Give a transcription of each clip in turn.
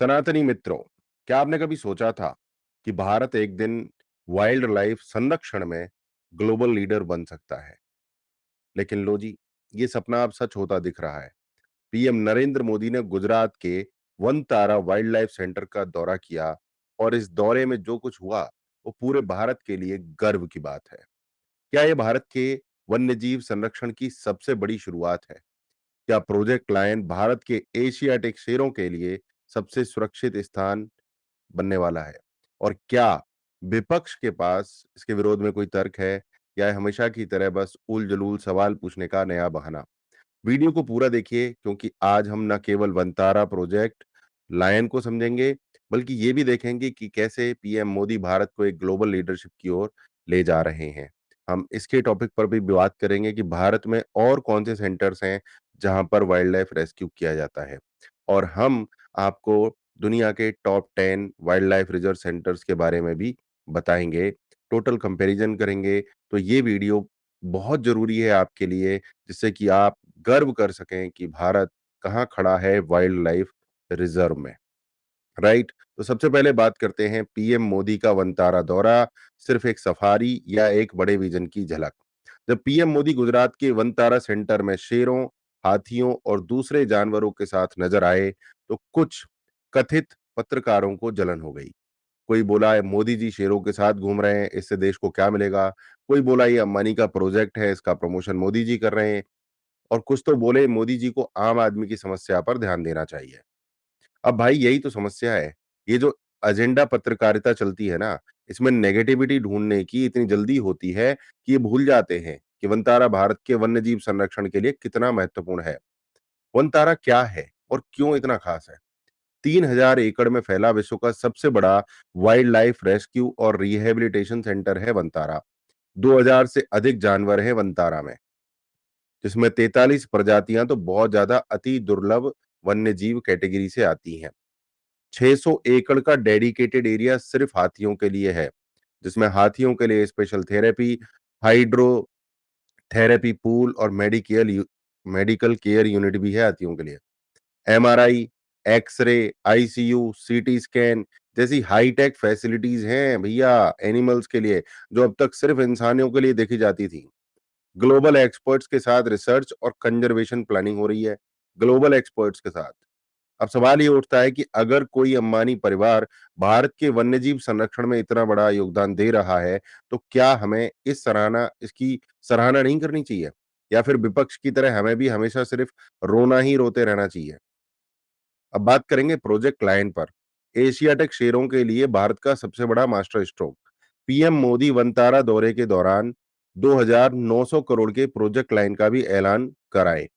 सनातनी मित्रों, क्या आपने कभी सोचा था कि भारत एक दिन वाइल्ड लाइफ संरक्षण में ग्लोबल लीडर बन सकता है? लेकिन लो जी, ये सपना अब सच होता दिख रहा है। पीएम नरेंद्र मोदी ने गुजरात के वन तारा वाइल्ड लाइफ सेंटर का दौरा किया और इस दौरे में जो कुछ हुआ, वो पूरे भारत के लिए गर्व की बात है। क्या ये भारत के वन्यजीव संरक्षण की सबसे बड़ी शुरुआत है? क्या प्रोजेक्ट लायन भारत के एशियाटिक शेरों के लिए सबसे सुरक्षित स्थान बनने वाला है? और क्या विपक्ष के पास इसके विरोध में कोई तर्क है, या ये हमेशा की तरह बस उल-जलूल सवाल पूछने का नया बहाना? वीडियो को पूरा देखिए, क्योंकि आज हम न केवल वनतारा प्रोजेक्ट लायन को समझेंगे, बल्कि ये भी देखेंगे कि कैसे पीएम मोदी भारत को एक ग्लोबल लीडरशिप की ओर ले जा रहे हैं। हम इसके टॉपिक पर भी बात करेंगे कि भारत में और कौन से सेंटर्स हैं जहां पर वाइल्ड लाइफ रेस्क्यू किया जाता है, और हम आपको दुनिया के top 10 wild life reserve centres के बारे में भी बताएंगे। टोटल कंपैरिजन करेंगे। तो ये वीडियो बहुत जरूरी है आपके लिए, जिससे कि आप गर्व कर सकें कि भारत कहाँ खड़ा है वाइल्ड लाइफ रिजर्व में। राइट। तो सबसे पहले बात करते हैं पीएम मोदी का वनतारा दौरा, सिर्फ एक सफारी या एक बड़े विजन की झलक? जब पीएम मोदी गुजरात के वनतारा सेंटर में शेरों, हाथियों और दूसरे जानवरों के साथ नजर आए, तो कुछ कथित पत्रकारों को जलन हो गई। कोई बोला है मोदी जी शेरों के साथ घूम रहे हैं, इससे देश को क्या मिलेगा? कोई बोला ये अंबानी का प्रोजेक्ट है, इसका प्रमोशन मोदी जी कर रहे हैं। और कुछ तो बोले मोदी जी को आम आदमी की समस्या पर ध्यान देना चाहिए। अब भाई यही तो समस्या है। ये जो एजेंडा पत्रकारिता चलती है ना, इसमें नेगेटिविटी ढूँढने की इतनी जल्दी होती है कि ये भूल जाते हैं कि वनतारा भारत के वन्यजीव संरक्षण के लिए कितना महत्वपूर्ण है। वनतारा क्या है और क्यों इतना खास है? 3000 एकड़ में फैला विश्व का सबसे बड़ा वाइल्ड लाइफ रेस्क्यू और रिहैबिलिटेशन सेंटर है वनतारा। 2000 से अधिक जानवर हैं वनतारा में, जिसमें 43 प्रजातियां तो बहुत ज्यादा अति दुर्लभ वन्यजीव कैटेगरी से आती हैं। 600 एकड़ का डेडिकेटेड एरिया सिर्फ हाथियों के लिए है, जिसमें हाथियों के लिए special therapy, hydro therapy pool और मेडिकल केयर यूनिट भी है हाथियों के लिए। MRI, X-ray, ICU, CT scan जैसी हाई-टेक फैसिलिटीज हैं भैया एनिमल्स के लिए, जो अब तक सिर्फ इंसानियों के लिए देखी जाती थी। ग्लोबल एक्सपर्ट्स के साथ रिसर्च और कंजर्वेशन प्लानिंग हो रही है। ग्लोबल एक्सपर्ट्स के साथ। अब सवाल ये उठता है कि अगर कोई अंबानी परिवार भारत के वन्यजीव संरक्षण में इतना बड़ा योगदान दे रहा है, तो क्या हमें इसकी सराहना नहीं करनी चाहिए? या फिर विपक्ष की तरह हमें भी हमेशा सिर्फ रोना ही रोते रहना चाहिए? अब बात करेंगे प्रोजेक्ट लायन पर। एशियाटिक शेरों के लिए भारत का सबसे बड़ा master stroke. PM Modi Vantara दौरे के दौरान 2,900 करोड़ के प्रोजेक्ट लाइन का भी ऐलान कराए।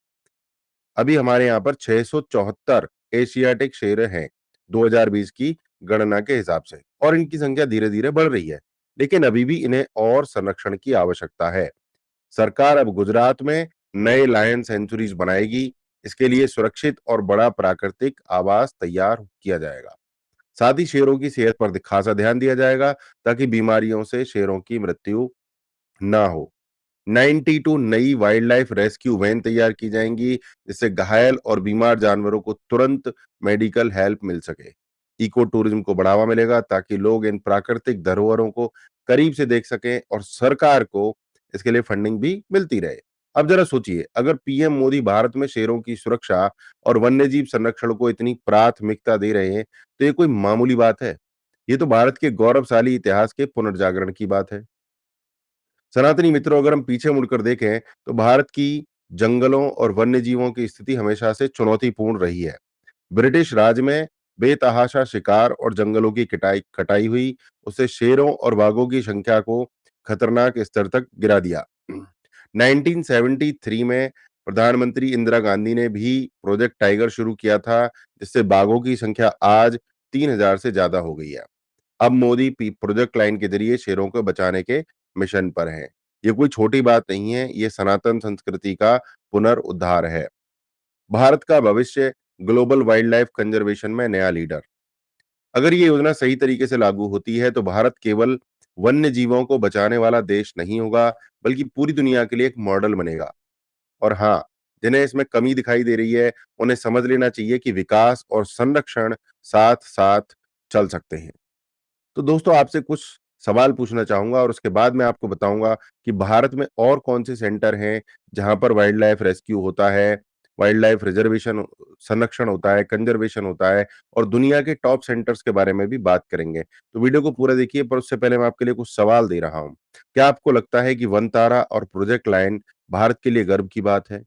अभी हमारे यहाँ पर 674 एशियाटिक शेर हैं 2020 की गणना के हिसाब से, और इनकी संख्या धीरे धीरे बढ़ रही है। लेकिन अभी भी इन्हें और संरक्षण की आवश्यकता है। सरकार अब गुजरात में नए लायन सेंचुरीज बनाएगी। इसके लिए सुरक्षित और बड़ा प्राकृतिक आवास तैयार किया जाएगा। साथ ही शेरों की सेहत पर खासा ध्यान दिया जाएगा, ताकि बीमारियों से शेरों की मृत्यु ना हो। 92 नई वाइल्ड लाइफ रेस्क्यू वैन तैयार की जाएंगी, जिससे घायल और बीमार जानवरों को तुरंत मेडिकल हेल्प मिल सके। इको टूरिज्म को बढ़ावा मिलेगा, ताकि लोग इन प्राकृतिक धरोहरों को करीब से देख सकें, और सरकार को इसके लिए फंडिंग भी मिलती रहे। अब जरा सोचिए, अगर पीएम मोदी भारत में शेरों की सुरक्षा और वन्यजीव संरक्षण को इतनी प्राथमिकता दे रहे हैं, तो ये कोई मामूली बात है? ये तो भारत के गौरवशाली इतिहास के पुनर्जागरण की बात है। सनातनी मित्रों, अगर हम पीछे मुड़कर देखें, तो भारत की जंगलों और वन्य जीवों की स्थिति हमेशा से चुनौतीपूर्ण रही है। ब्रिटिश राज में बेतहाशा शिकार और जंगलों की कटाई कटाई हुई, उससे शेरों और बाघों की संख्या को खतरनाक स्तर तक गिरा दिया। 1973 में प्रधानमंत्री इंदिरा गांधी ने भी प्रोजेक्ट टाइगर शुरू किया था, जिससे बाघों की संख्या आज 3000 से ज्यादा हो गई है। अब मोदी प्रोजेक्ट लाइन के जरिए शेरों को बचाने के मिशन पर हैं। ये कोई छोटी बात नहीं है, ये सनातन संस्कृति का पुनरुद्धार है। भारत का भविष्य ग्लोबल वाइल्ड लाइफ कंजर्वेशन में नया लीडर। अगर ये योजना सही तरीके से लागू होती है, तो भारत केवल वन्य जीवों को बचाने वाला देश नहीं होगा, बल्कि पूरी दुनिया के लिए एक मॉडल बनेगा। और हाँ, जिन्हें इसमें कमी दिखाई दे रही है, उन्हें समझ लेना चाहिए कि विकास और संरक्षण साथ-साथ चल सकते हैं। तो दोस्तों आपसे कुछ सवाल पूछना चाहूँगा और उसके बाद मैं आपको बताऊँगा कि भारत में और कौन-से सेंटर हैं, जहाँ पर वाइल्ड लाइफ रेस्क्यू होता है, वाइल्ड लाइफ रिजर्वेशन संरक्षण होता है, कंजर्वेशन होता है और दुनिया के टॉप सेंटर्स के बारे में भी बात करेंगे। तो वीडियो को पूरा देखिए, पर उससे पहले मैं आपके लिए कुछ सवाल दे रहा हूँ। क्या आपको लगता है कि वनतारा और प्रोजेक्ट लायन भारत के लिए गर्व की बात है?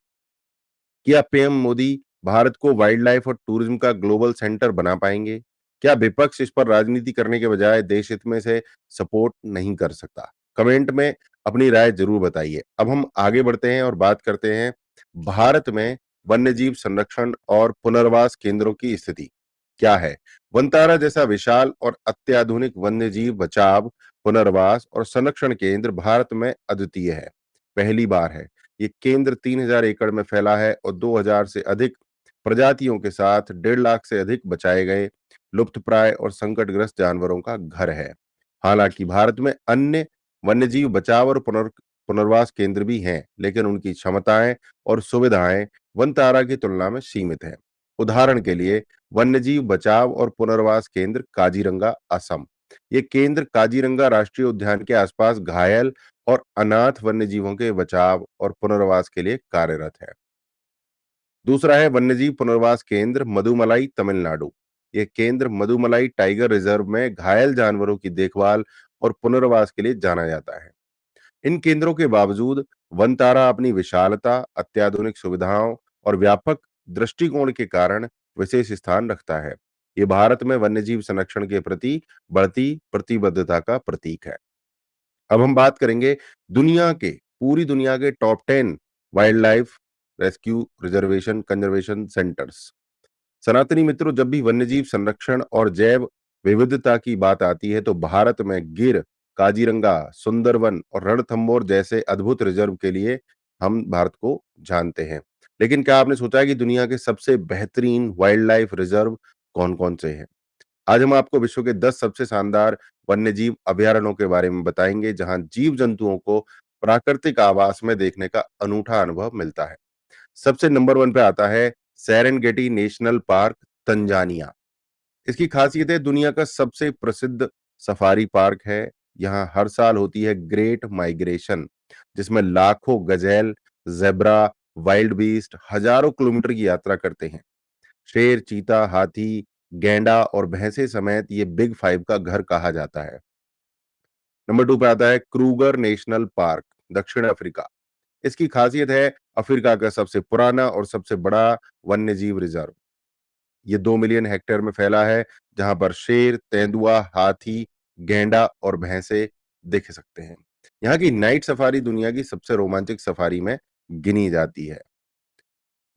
क्या पीएम मोदी भारत को वाइल्ड लाइफ और टूरिज्म का ग्लोबल सेंटर बना पाएंगे? क्या विपक्ष इस पर राजनीति करने के बजाय देश हित में से सपोर्ट नहीं कर सकता? कमेंट में अपनी राय जरूर बताइए। अब हम आगे बढ़ते हैं और बात करते हैं भारत में वन्यजीव संरक्षण और पुनर्वास केंद्रों की स्थिति क्या है। वनतारा जैसा विशाल और अत्याधुनिक वन्यजीव बचाव, पुनर्वास और संरक्षण केंद्र भारत में अद्वितीय है, पहली बार है। ये केंद्र 3000 एकड़ में फैला है और 2000 से अधिक प्रजातियों के साथ 1.5 लाख से अधिक बचाए गए लुप्तप्राय और संकटग्रस्त जानवरों का घर है। हालांकि भारत में अन्य वन्यजीव बचाव और पुनर्वास केंद्र भी हैं, लेकिन उनकी क्षमताएं और सुविधाएं वनतारा की तुलना में सीमित हैं। उदाहरण के लिए वन्यजीव बचाव और पुनर्वास केंद्र काजीरंगा, असम। ये केंद्र काजीरंगा राष्ट्रीय उद्यान के आसपास घायल और अनाथ वन्यजीवों के बचाव और पुनर्वास के लिए कार्यरत है। दूसरा है वन्यजीव पुनर्वास केंद्र मदुमलाई, तमिलनाडु। ये केंद्र मदुमलाई टाइगर रिजर्व में घायल जानवरों की देखभाल और पुनर्वास के लिए जाना जाता है। इन केंद्रों के बावजूद वनतारा अपनी विशालता, अत्याधुनिक सुविधाओं और व्यापक दृष्टिकोण के कारण विशेष स्थान रखता है। ये भारत में वन्यजीव संरक्षण के प्रति बढ़ती प्रतिबद्धता का प्रतीक है। अब हम बात करेंगे पूरी दुनिया के top 10 wild life rescue reservation conservation centres. सनातनी मित्रों, जब भी वन्यजीव संरक्षण और जैव विविधता की बात आती है तो भारत में गिर, काजीरंगा, सुंदरवन और रणथंभौर जैसे अद्भुत रिजर्व के लिए हम भारत को जानते हैं। लेकिन क्या आपने सोचा है कि दुनिया के सबसे बेहतरीन वाइल्ड लाइफ रिजर्व कौन-कौन से हैं? आज हम आपको विश्व के 10 सबसे शानदार वन्यजीव अभयारण्यों के बारे में बताएंगे, जहां जीव जंतुओं को प्राकृतिक आवास में देखने का अनूठा अनुभव मिलता है। सबसे नंबर 1 पे आता है सेरेनगेटी नेशनल पार्क, तंजानिया। इसकी खासियत है दुनिया का सबसे प्रसिद्ध सफारी पार्क है। यहाँ हर साल होती है ग्रेट माइग्रेशन, जिसमें लाखों गजेल, ज़ेब्रा, वाइल्ड बीस्ट हजारों किलोमीटर की यात्रा करते हैं। शेर, चीता, हाथी, गैंडा और भैंसे समेत ये बिग 5 का घर कहा जाता है। नंबर 2 पे आता है क्रूगर नेशनल पार्क, दक्षिण अफ्रीका। इसकी खासियत है अफ्रीका का सबसे पुराना और सबसे बड़ा वन्यजीव रिजर्व। ये 2 मिलियन हेक्टेयर में फैला है, जहां पर शेर, तेंदुआ, हाथी, गैंडा और भैंसे देख सकते हैं। यहाँ की नाइट सफारी दुनिया की सबसे रोमांचक सफारी में गिनी जाती है।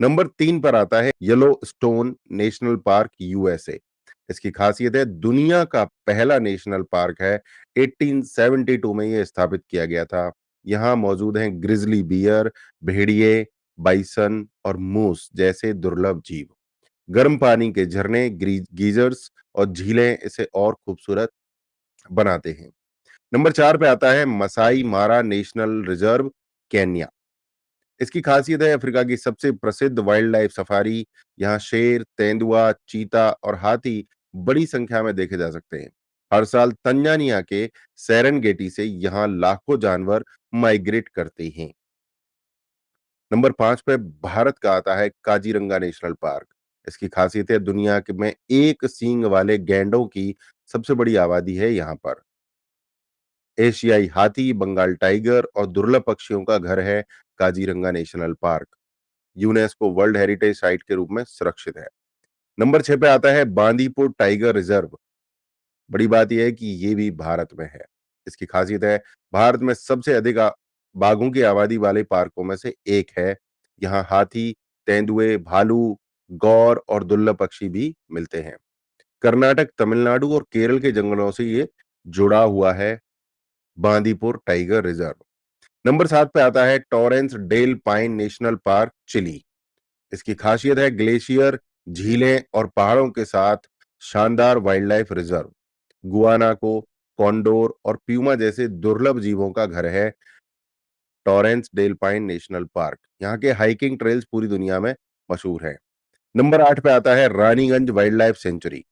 नंबर 3 पर आता है येलोस्टोन नेशनल पार्क, यूएसए। इसकी खासियत है दुनिया का पहला नेशनल पार्क है। 1872 में ये स्थापित किया गया था। यहाँ मौजूद हैं ग्रिजली बियर, भेड़िए, बाइसन और मूस जैसे दुर्लभ जीव। गर्म पानी के झरने, गीजर्स और झीलें इसे और खूबसूरत बनाते हैं। नंबर 4 पे आता है मसाई मारा नेशनल रिजर्व, केन्या। इसकी खासियत है अफ्रीका की सबसे प्रसिद्ध वाइल्ड लाइफ सफारी। यहाँ शेर, तेंदुआ, चीता और हाथी बड़ी संख्या में देखे जा सकते हैं। हर साल तंजानिया के सेरेनगेटी से यहाँ लाखों जानवर माइग्रेट करते हैं। नंबर 5 पे भारत का आता है काजीरंगा नेशनल पार्क। इसकी खासियत है दुनिया में एक सींग वाले गैंडों की सबसे बड़ी आबादी है यहाँ पर। एशियाई हाथी, बंगाल टाइगर और दुर्लभ पक्षियों का घर है Kaziranga national park. UNESCO world heritage site के रूप में सुरक्षित है। नंबर 6 पे आता है बांदीपुर टाइगर रिजर्व। बड़ी बात यह है कि ये भी भारत में है। इसकी खासियत है भारत में सबसे अधिक बाघों की आबादी वाले पार्कों में से एक है। यहाँ हाथी, तेंदुए, भालू, गौर और दुर्लभ पक्षी भी मिलते हैं। कर्नाटक, तमिलनाडु और केरल के जंगलों से ये जुड़ा हुआ है बांदीपुर टाइगर रिजर्व। नंबर 7 पे आता है Torres del Paine National Park, Chile. इसकी खासियत है ग्लेशियर, झीलें और पहाड़ों के साथ शानदार wildlife reserve. Guanaco condor और प्यूमा जैसे दुर्लभ जीवों का घर है। Torres del Paine National Park. यहाँ के हाइकिंग ट्रेल्स पूरी दुनिया में मशहूर हैं। नंबर 8 पे आता है रानीगंज वाइल्ड लाइफ सेंचुरी।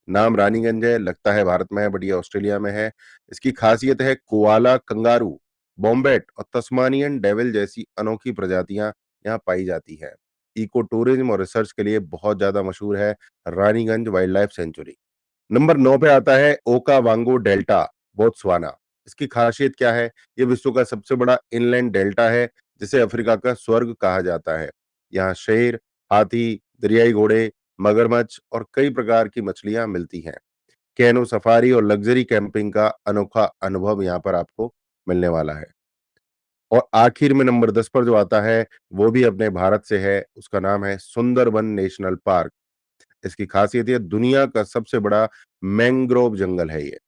नाम रानीगंज है, लगता है भारत में है, बट ये ऑस्ट्रेलिया में है। इसकी खासियत है कोआला कंगारू, बॉम्बेट और तस्मानियन डेविल जैसी अनोखी प्रजातियां यहाँ पाई जाती है। इको टूरिज्म और रिसर्च के लिए बहुत ज्यादा मशहूर है Raniganj wild life sanctuary. Number 9 पे आता है ओकावांगो डेल्टा, बोत्सवाना। इसकी खासियत क्या है? ये विश्व का सबसे बड़ा इनलैंड डेल्टा है, जिसे अफ्रीका का स्वर्ग कहा जाता है। यहाँ शेर, हाथी, दरियाई घोड़े, मगरमच्छ और कई प्रकार की मछलियां मिलती हैं। कैनो सफारी और लग्जरी कैंपिंग का अनोखा अनुभव यहाँ पर आपको मिलने वाला है। और आखिर में नंबर 10 पर जो आता है, वो भी अपने भारत से है, उसका नाम है सुंदरबन नेशनल पार्क। इसकी खासियत ये दुनिया का सबसे बड़ा मैंग्रोव जंगल है ये।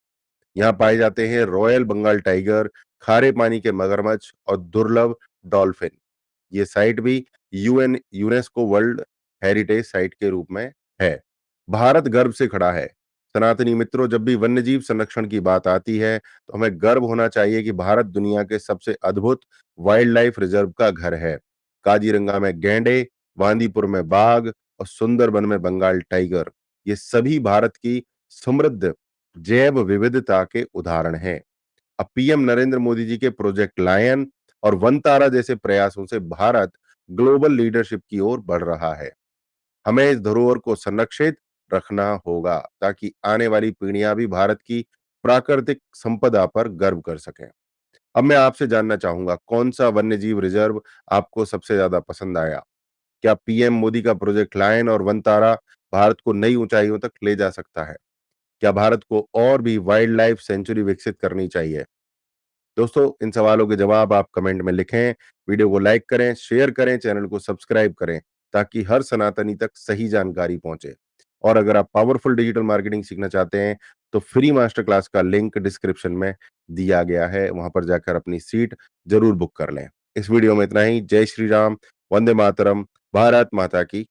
यहाँ पाए जाते हैं रॉयल बंगाल टाइगर, खारे पानी के मगरमच्छ और दुर्लभ डॉल्फिन। ये साइट भी यूनेस्को वर्ल्ड हेरिटेज साइट के रूप में है। भारत गर्व से खड़ा है। सनातनी मित्रों, जब भी वन्यजीव संरक्षण की बात आती है, तो हमें गर्व होना चाहिए कि भारत दुनिया के सबसे अद्भुत वाइल्ड लाइफ रिजर्व का घर है। काजीरंगा में गैंडे, बांदीपुर में बाघ और सुंदरबन में बंगाल टाइगर, ये सभी भारत की समृद्ध जैव विविधता के उदाहरण हैं। अब पीएम नरेंद्र मोदी जी के प्रोजेक्ट लायन और वनतारा जैसे प्रयासों से भारत ग्लोबल लीडरशिप की ओर बढ़ रहा है। हमें इस धरोहर को संरक्षित रखना होगा, ताकि आने वाली पीढ़ियां भी भारत की प्राकृतिक संपदा पर गर्व कर सकें। अब मैं आपसे जानना चाहूंगा, कौन सा वन्यजीव रिजर्व आपको सबसे ज्यादा पसंद आया? क्या पीएम मोदी का प्रोजेक्ट लायन और वनतारा भारत को नई ऊंचाइयों तक ले जा सकता है? क्या भारत को और भी वाइल्ड लाइफ सेंचुरी विकसित करनी चाहिए? दोस्तों, इन सवालों के जवाब आप कमेंट में लिखें, वीडियो को लाइक करें, शेयर करें, चैनल को सब्सक्राइब करें, ताकि हर सनातनी तक सही जानकारी पहुंचे। और अगर आप पावरफुल डिजिटल मार्केटिंग सीखना चाहते हैं, तो फ्री मास्टर क्लास का लिंक डिस्क्रिप्शन में दिया गया है, वहां पर जाकर अपनी सीट जरूर बुक कर लें। इस वीडियो में इतना ही। जय श्री राम, वंदे मातरम, भारत माता की